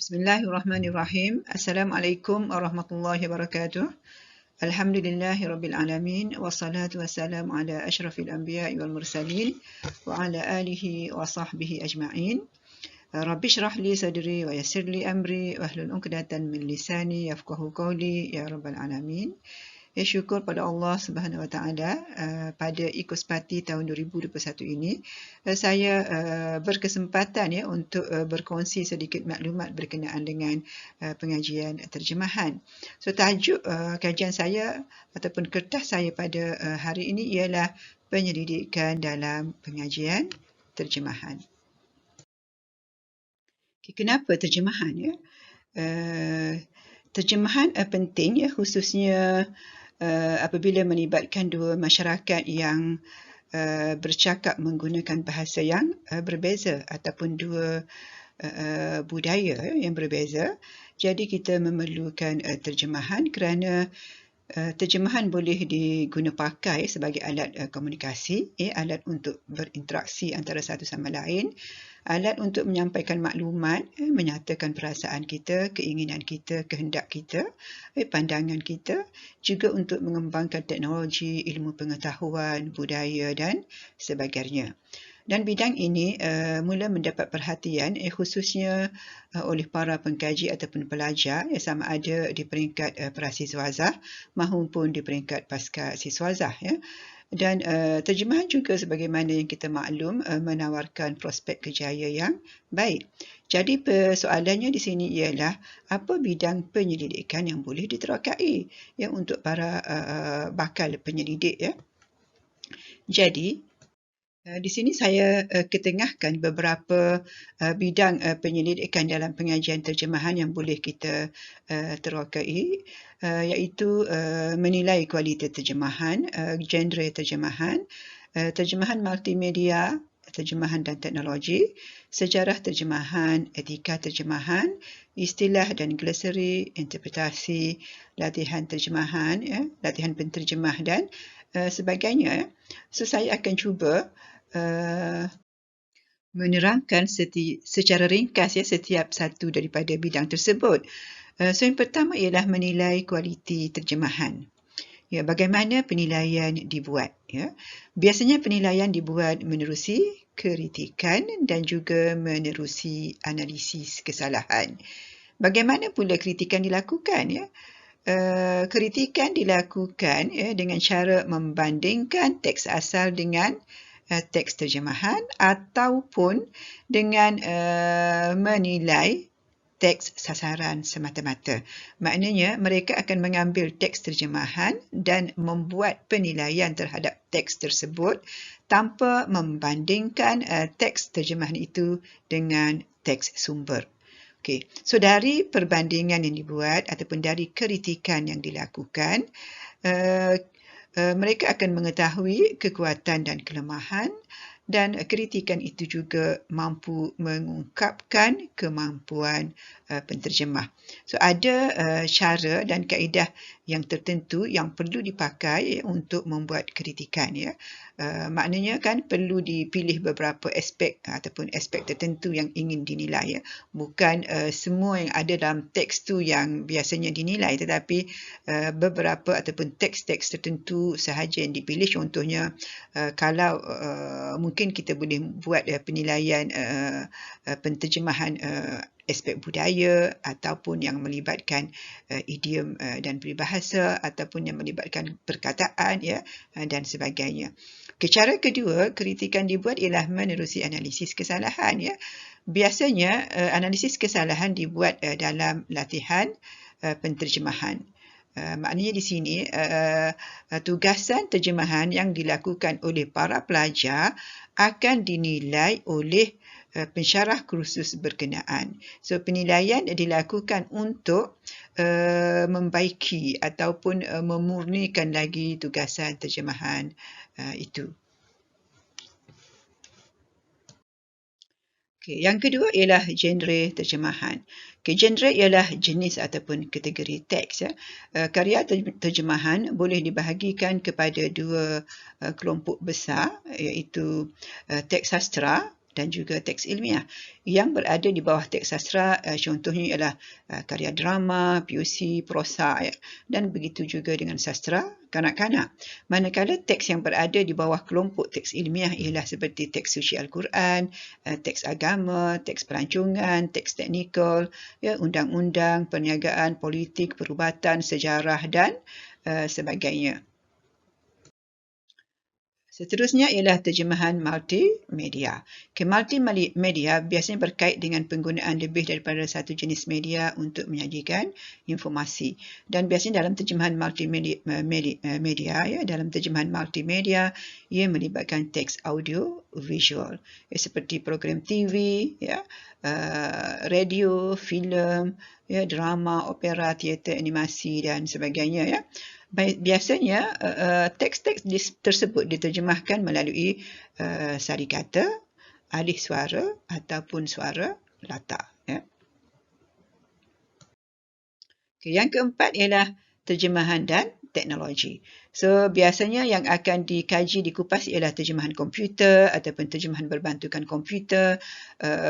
Bismillahirrahmanirrahim. Assalamualaikum warahmatullahi wabarakatuh. Alhamdulillahirabbil alamin wassalatu wassalamu ala asyrafil anbiya'i wal mursalin wa ala alihi wa sahbihi ajma'in. Rabbi shrah li sadri wa yassir li amri wahlul 'uqdatam min lisani yafqahu qawli ya rabbal alamin. Ya, syukur pada Allah Subhanahu Wa Taala pada Ikospati tahun 2021 ini saya berkesempatan untuk berkongsi sedikit maklumat berkenaan dengan pengajian terjemahan. So tajuk kajian saya ataupun kertas saya pada hari ini ialah penyelidikan dalam pengajian terjemahan. Kenapa terjemahan ya? Terjemahan penting ya, khususnya apabila melibatkan dua masyarakat yang bercakap menggunakan bahasa yang berbeza ataupun dua budaya yang berbeza. Jadi kita memerlukan terjemahan kerana terjemahan boleh diguna pakai sebagai alat komunikasi, alat untuk berinteraksi antara satu sama lain, alat untuk menyampaikan maklumat, menyatakan perasaan kita, keinginan kita, kehendak kita, pandangan kita, juga untuk mengembangkan teknologi, ilmu pengetahuan, budaya dan sebagainya. Dan bidang ini mula mendapat perhatian khususnya oleh para pengkaji ataupun pelajar sama ada di peringkat prasiswazah maupun di peringkat pasca siswazah ya. Dan terjemahan juga sebagaimana yang kita maklum menawarkan prospek kerjaya yang baik. Jadi persoalannya di sini ialah apa bidang penyelidikan yang boleh diterokai ya untuk para bakal penyelidik ya. Jadi di sini saya ketengahkan beberapa bidang penyelidikan dalam pengajian terjemahan yang boleh kita terokai, iaitu menilai kualiti terjemahan, genre terjemahan, terjemahan multimedia, terjemahan dan teknologi, sejarah terjemahan, etika terjemahan, istilah dan glosari, interpretasi, latihan terjemahan, latihan penterjemah dan sebagainya. So saya akan cuba menerangkan secara ringkas setiap satu daripada bidang tersebut. So yang pertama ialah menilai kualiti terjemahan. Ya, bagaimana penilaian dibuat ya? Biasanya penilaian dibuat menerusi kritikan dan juga menerusi analisis kesalahan. Bagaimana pula kritikan dilakukan ya? Kritikan dilakukan dengan cara membandingkan teks asal dengan teks terjemahan ataupun dengan menilai teks sasaran semata-mata. Maknanya mereka akan mengambil teks terjemahan dan membuat penilaian terhadap teks tersebut tanpa membandingkan teks terjemahan itu dengan teks sumber. Okey, so dari perbandingan yang dibuat ataupun dari kritikan yang dilakukan, mereka akan mengetahui kekuatan dan kelemahan, dan kritikan itu juga mampu mengungkapkan kemampuan penterjemah. So ada cara dan kaedah yang tertentu yang perlu dipakai untuk membuat kritikan ya. Maknanya kan perlu dipilih beberapa aspek ataupun aspek tertentu yang ingin dinilai ya. Bukan semua yang ada dalam teks tu yang biasanya dinilai, tetapi beberapa ataupun teks-teks tertentu sahaja yang dipilih. Contohnya kalau mungkin kita boleh buat penilaian penterjemahan aspek budaya ataupun yang melibatkan idiom dan peribahasa ataupun yang melibatkan perkataan ya dan sebagainya. Cara kedua kritikan dibuat ialah menerusi analisis kesalahan ya. Biasanya analisis kesalahan dibuat dalam latihan penterjemahan. Maknanya di sini tugasan terjemahan yang dilakukan oleh para pelajar akan dinilai oleh pensyarah kursus berkenaan. So penilaian dilakukan untuk membaiki ataupun memurnikan lagi tugasan terjemahan itu. Okay, yang kedua ialah genre terjemahan. Okay, genre ialah jenis ataupun kategori teks ya. Karya terjemahan boleh dibahagikan kepada dua kelompok besar, iaitu teks sastra dan juga teks ilmiah. Yang berada di bawah teks sastra contohnya ialah karya drama, puisi, prosa dan begitu juga dengan sastra kanak-kanak. Manakala teks yang berada di bawah kelompok teks ilmiah ialah seperti teks suci Al-Quran, teks agama, teks pelancongan, teks teknikal, undang-undang, perniagaan, politik, perubatan, sejarah dan sebagainya. Seterusnya ialah terjemahan multimedia. Multimedia biasanya berkait dengan penggunaan lebih daripada satu jenis media untuk menyajikan informasi. Dan biasanya dalam terjemahan multimedia, dalam terjemahan multimedia, ia melibatkan teks audio visual, seperti program TV, radio, filem, drama, opera, teater, animasi dan sebagainya. Biasanya teks-teks tersebut diterjemahkan melalui sari kata, alih suara ataupun suara latar. Yang keempat ialah terjemahan dan teknologi. So, biasanya yang akan dikaji, dikupas ialah terjemahan komputer ataupun terjemahan berbantukan komputer,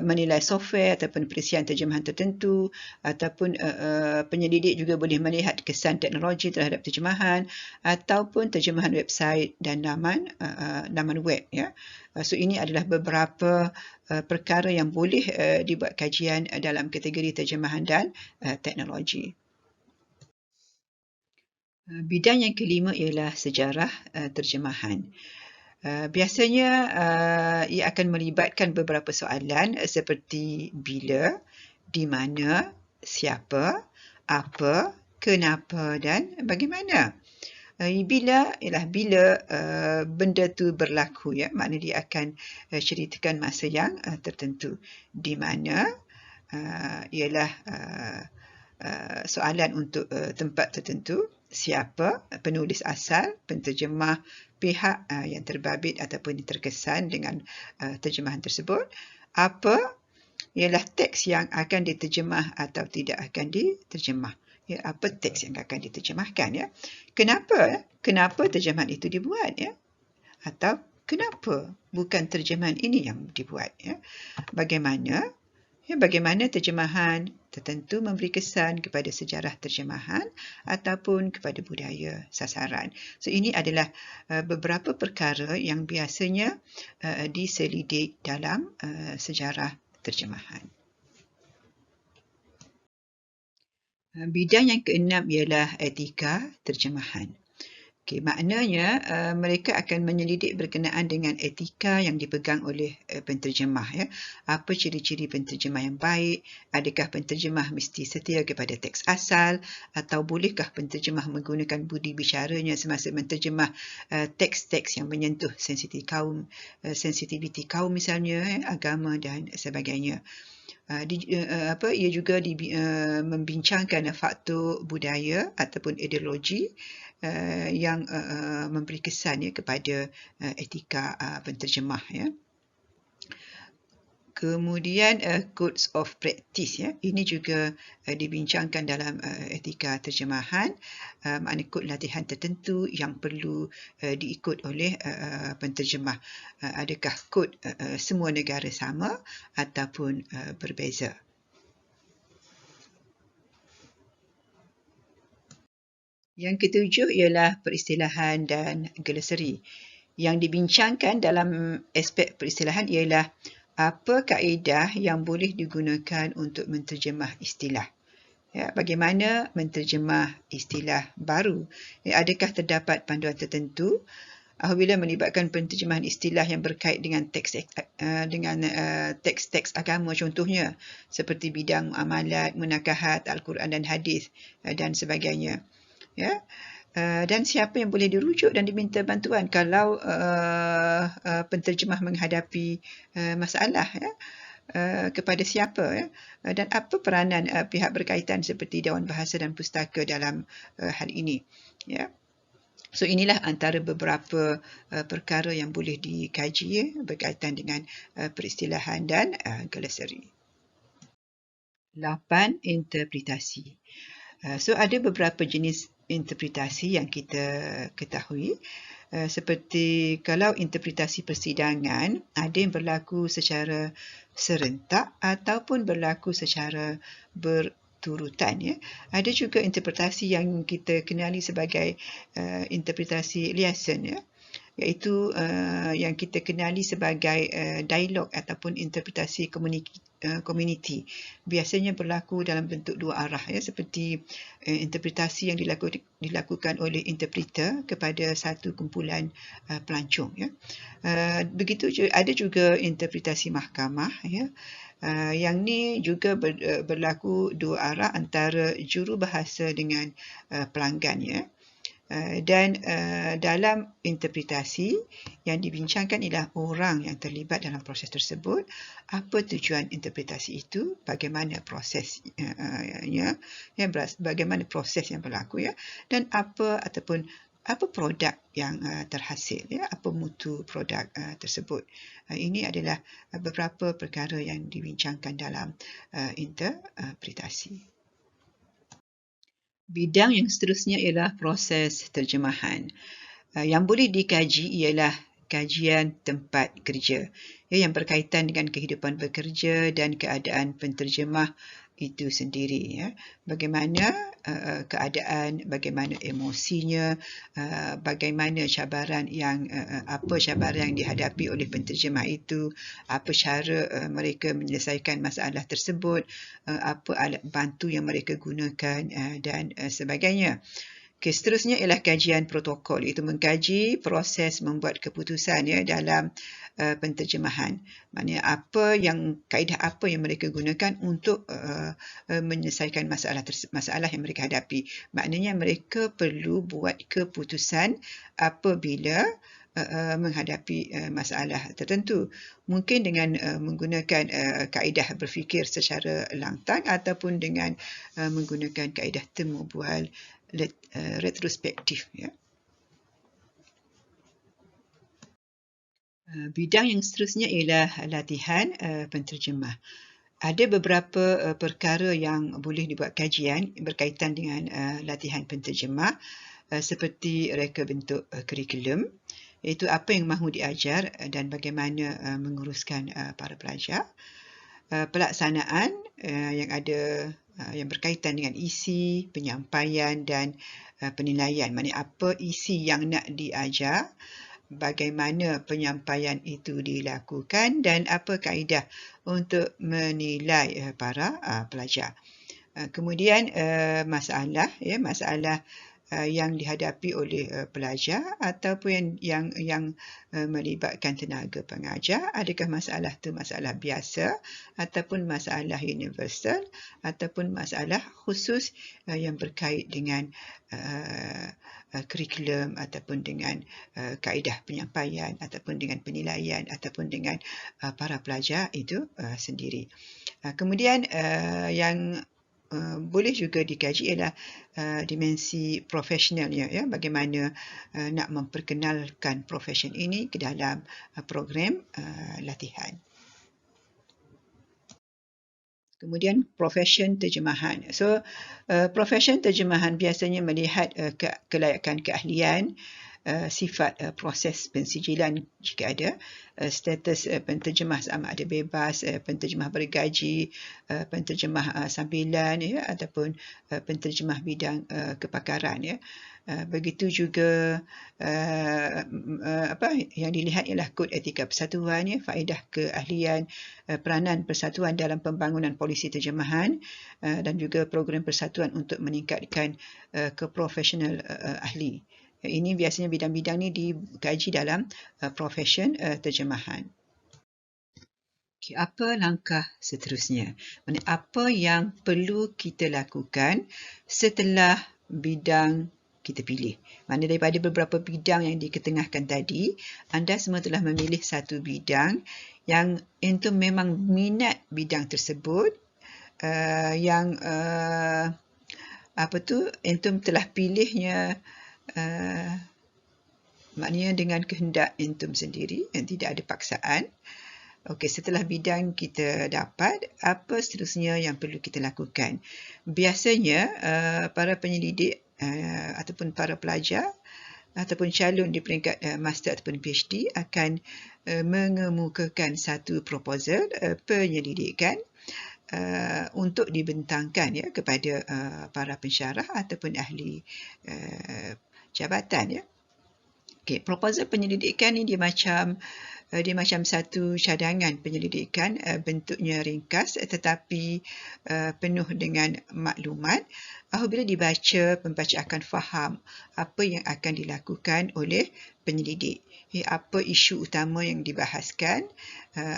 menilai software ataupun perisian terjemahan tertentu, ataupun penyelidik juga boleh melihat kesan teknologi terhadap terjemahan, ataupun terjemahan website dan laman web. So, ini adalah beberapa perkara yang boleh dibuat kajian dalam kategori terjemahan dan teknologi. Bidang yang kelima ialah sejarah terjemahan. Biasanya ia akan melibatkan beberapa soalan seperti bila, di mana, siapa, apa, kenapa dan bagaimana. Bila ialah bila benda tu berlaku, maknanya dia akan ceritakan masa yang tertentu. Di mana ialah soalan untuk tempat tertentu. Siapa, penulis asal, penterjemah, pihak yang terbabit ataupun terkesan dengan terjemahan tersebut. Apa ialah teks yang akan diterjemah atau tidak akan diterjemah. Apa teks yang akan diterjemahkan. Kenapa? Kenapa terjemahan itu dibuat? Atau kenapa bukan terjemahan ini yang dibuat? Bagaimana? Bagaimana terjemahan tertentu memberi kesan kepada sejarah terjemahan ataupun kepada budaya sasaran. So, ini adalah beberapa perkara yang biasanya diselidik dalam sejarah terjemahan. Bidang yang keenam ialah etika terjemahan. Maknanya mereka akan menyelidik berkenaan dengan etika yang dipegang oleh penterjemah. Apa ciri-ciri penterjemah yang baik? Adakah penterjemah mesti setia kepada teks asal? Atau bolehkah penterjemah menggunakan budi bicaranya semasa menterjemah teks-teks yang menyentuh sensitiviti kaum misalnya, agama dan sebagainya. Ia juga membincangkan faktor budaya ataupun ideologi yang memberi kesan kepada etika penterjemah. Kemudian codes of practice. Ini juga dibincangkan dalam etika terjemahan. Makna kod latihan tertentu yang perlu diikut oleh penterjemah. Adakah kod semua negara sama ataupun berbeza? Yang ketujuh ialah peristilahan dan glosari. Yang dibincangkan dalam aspek peristilahan ialah apa kaedah yang boleh digunakan untuk menterjemah istilah. Bagaimana menterjemah istilah baru? Adakah terdapat panduan tertentu apabila melibatkan penterjemahan istilah yang berkait dengan teks-teks agama contohnya seperti bidang amalat, munakahat, Al-Quran dan hadis dan sebagainya. Dan siapa yang boleh dirujuk dan diminta bantuan kalau penterjemah menghadapi masalah, kepada siapa, dan apa peranan pihak berkaitan seperti Dewan Bahasa dan Pustaka dalam hal ini. So, inilah antara beberapa perkara yang boleh dikaji berkaitan dengan peristilahan dan glosari. 8. Interpretasi. So, ada beberapa jenis interpretasi yang kita ketahui. Seperti kalau interpretasi persidangan ada yang berlaku secara serentak ataupun berlaku secara berturutan, ya. Ada juga interpretasi yang kita kenali sebagai interpretasi liaison, ya, iaitu yang kita kenali sebagai dialog ataupun interpretasi community. Biasanya berlaku dalam bentuk dua arah, ya, seperti interpretasi yang dilakukan oleh interpreter kepada satu kumpulan pelancong, ya. Begitu ada juga interpretasi mahkamah, ya. Yang ni juga berlaku dua arah antara jurubahasa dengan pelanggan, ya. Dan dalam interpretasi yang dibincangkan ialah orang yang terlibat dalam proses tersebut, apa tujuan interpretasi itu, bagaimana prosesnya, bagaimana proses yang berlaku, ya, dan apa produk yang terhasil, ya, apa mutu produk tersebut. Ini adalah beberapa perkara yang dibincangkan dalam interpretasi. Bidang yang seterusnya ialah proses terjemahan. Yang boleh dikaji ialah kajian tempat kerja, ya, yang berkaitan dengan kehidupan bekerja dan keadaan penterjemah itu sendiri, ya. Bagaimana keadaan, bagaimana emosinya, bagaimana cabaran yang dihadapi oleh penterjemah itu, apa cara mereka menyelesaikan masalah tersebut, apa alat bantu yang mereka gunakan, dan sebagainya. Okay, seterusnya ialah kajian protokol, iaitu mengkaji proses membuat keputusan, ya, dalam penterjemahan. Maknanya kaedah apa yang mereka gunakan untuk menyelesaikan masalah yang mereka hadapi. Maknanya mereka perlu buat keputusan apabila menghadapi masalah tertentu. Mungkin dengan menggunakan kaedah berfikir secara langtang ataupun dengan menggunakan kaedah temu bual retrospektif, ya. Bidang yang seterusnya ialah latihan penterjemah. Ada beberapa perkara yang boleh dibuat kajian berkaitan dengan latihan penterjemah, seperti reka bentuk kurikulum, iaitu apa yang mahu diajar dan bagaimana menguruskan para pelajar. Pelaksanaan yang ada yang berkaitan dengan isi, penyampaian dan penilaian. Maknanya apa isi yang nak diajar, bagaimana penyampaian itu dilakukan dan apa kaedah untuk menilai para pelajar. Kemudian masalah yang dihadapi oleh pelajar ataupun yang melibatkan tenaga pengajar. Adakah masalah itu masalah biasa ataupun masalah universal ataupun masalah khusus yang berkait dengan kurikulum ataupun dengan kaedah penyampaian ataupun dengan penilaian ataupun dengan para pelajar itu sendiri. Kemudian yang boleh juga dikaji ialah dimensi profesionalnya, ya, bagaimana nak memperkenalkan profesion ini ke dalam program latihan. Kemudian profesion terjemahan. So, profesion terjemahan biasanya melihat kelayakan keahlian, sifat proses pensijilan jika ada, status penterjemah sama ada bebas, penterjemah bergaji, penterjemah sambilan, ya, ataupun penterjemah bidang kepakaran, ya. Begitu juga yang dilihat ialah kod etika persatuan, ya, faedah keahlian, peranan persatuan dalam pembangunan polisi terjemahan, dan juga program persatuan untuk meningkatkan keprofesional ahli. Ini biasanya bidang-bidang ni dikaji dalam profesion terjemahan. Okay, apa langkah seterusnya? Apa yang perlu kita lakukan setelah bidang kita pilih? Mana daripada beberapa bidang yang diketengahkan tadi, anda semua telah memilih satu bidang yang antum memang minat bidang tersebut, yang antum telah pilihnya maknanya dengan kehendak antum sendiri, yang tidak ada paksaan. Okey, setelah bidang kita dapat, apa seterusnya yang perlu kita lakukan? Biasanya para penyelidik ataupun para pelajar ataupun calon di peringkat master ataupun PhD akan mengemukakan satu proposal penyelidikan untuk dibentangkan ya kepada para pensyarah ataupun ahli jabatan ya. Okay, proposal penyelidikan ni dia macam satu cadangan penyelidikan, bentuknya ringkas tetapi penuh dengan maklumat. Apabila dibaca, pembaca akan faham apa yang akan dilakukan oleh penyelidik. Apa isu utama yang dibahaskan,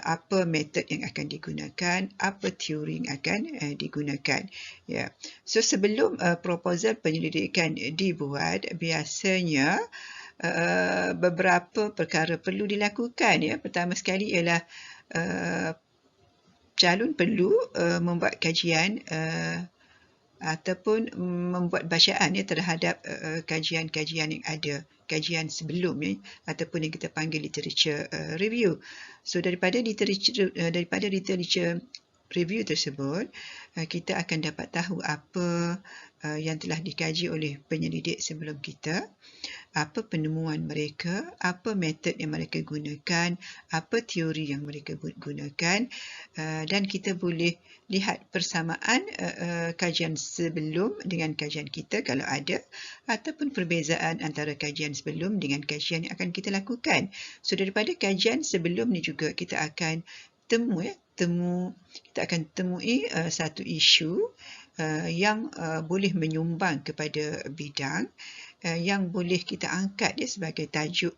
apa metod yang akan digunakan, apa teori yang akan digunakan. Ya. So sebelum proposal penyelidikan dibuat, biasanya beberapa perkara perlu dilakukan ya. Pertama sekali ialah calon perlu membuat kajian ataupun membuat bacaan ya terhadap kajian-kajian yang ada, kajian sebelum ya, ataupun yang kita panggil literature review. So daripada literature review tersebut, kita akan dapat tahu apa yang telah dikaji oleh penyelidik sebelum kita, apa penemuan mereka, apa metod yang mereka gunakan, apa teori yang mereka gunakan, dan kita boleh lihat persamaan kajian sebelum dengan kajian kita kalau ada, ataupun perbezaan antara kajian sebelum dengan kajian yang akan kita lakukan. So daripada kajian sebelum ni juga kita akan kita akan temui satu isu yang boleh menyumbang kepada bidang yang boleh kita angkat sebagai tajuk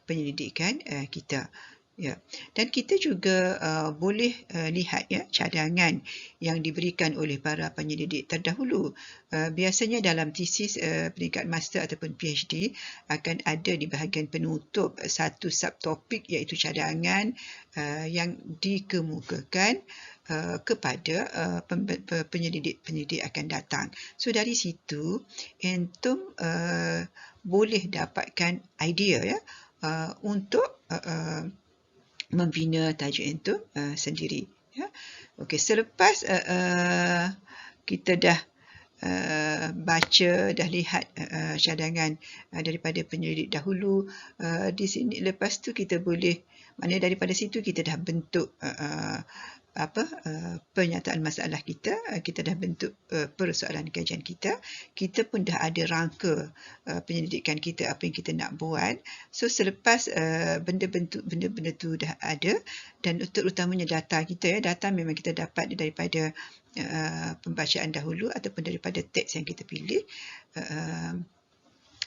penyelidikan kita. Ya. Dan kita juga boleh lihat ya cadangan yang diberikan oleh para penyelidik terdahulu. Biasanya dalam tesis peringkat master ataupun PhD akan ada di bahagian penutup satu subtopik iaitu cadangan yang dikemukakan kepada penyelidik akan datang. So dari situ entum boleh dapatkan idea ya untuk membina tajuk entum sendiri ya. Okey, selepas kita dah baca, dah lihat cadangan daripada penyelidik dahulu, di sini lepas tu kita boleh, maknanya daripada situ kita dah bentuk pernyataan masalah kita, kita dah bentuk persoalan kajian kita pun dah ada rangka penyelidikan kita, apa yang kita nak buat. So selepas benda-benda tu dah ada, dan terutamanya data kita ya, data memang kita dapat daripada pembacaan dahulu ataupun daripada teks yang kita pilih,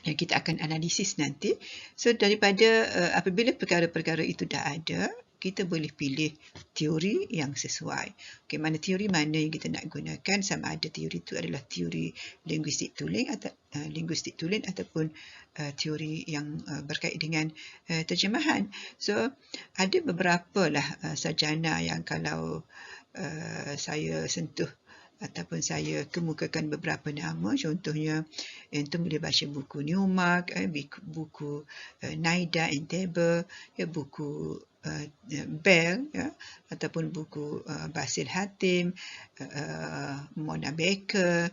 yang kita akan analisis nanti. So daripada apabila perkara-perkara itu dah ada, kita boleh pilih teori yang sesuai. Okay, teori mana yang kita nak gunakan, sama ada teori itu adalah teori linguistik tooling ataupun teori yang berkait dengan terjemahan. So ada beberapa lah sarjana yang kalau saya sentuh ataupun saya kemukakan beberapa nama, contohnya entum boleh baca buku Newmark, buku Naida Entebbe, buku Bell ya, ataupun buku Basil Hatim, Mona Baker,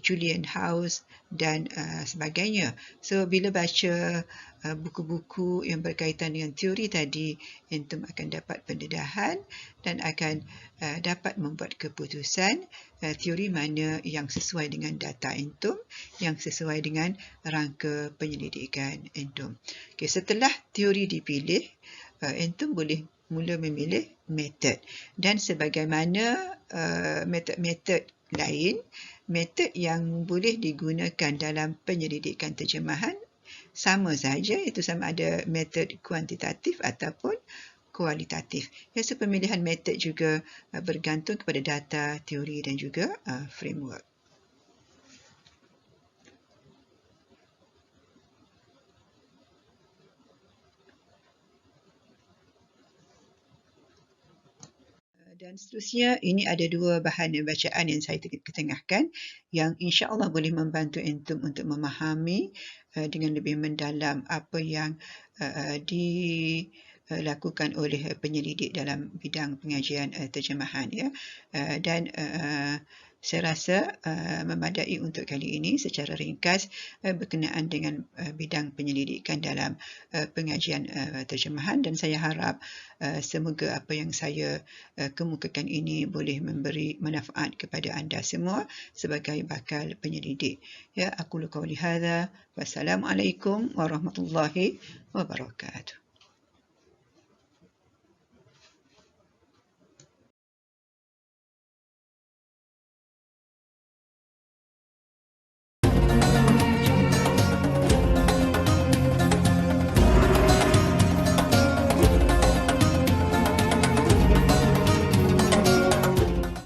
Julian House dan sebagainya. So bila baca buku-buku yang berkaitan dengan teori tadi, entum akan dapat pendedahan dan akan dapat membuat keputusan teori mana yang sesuai dengan data entum, yang sesuai dengan rangka penyelidikan entum. Okay, setelah teori dipilih, entum boleh mula memilih metod, dan sebagaimana metod-metod lain, metod yang boleh digunakan dalam penyelidikan terjemahan sama saja, iaitu sama ada metod kuantitatif ataupun kualitatif. Ya, so pemilihan metod juga bergantung kepada data, teori dan juga framework. Dan seterusnya, ini ada dua bahan bacaan yang saya ketengahkan yang insya-Allah boleh membantu entum untuk memahami dengan lebih mendalam apa yang dilakukan oleh penyelidik dalam bidang pengajian terjemahan ya. Dan Saya rasa memadai untuk kali ini secara ringkas berkenaan dengan bidang penyelidikan dalam pengajian terjemahan, dan saya harap semoga apa yang saya kemukakan ini boleh memberi manfaat kepada anda semua sebagai bakal penyelidik. Ya, aku qauli hadza. Wassalamualaikum warahmatullahi wabarakatuh.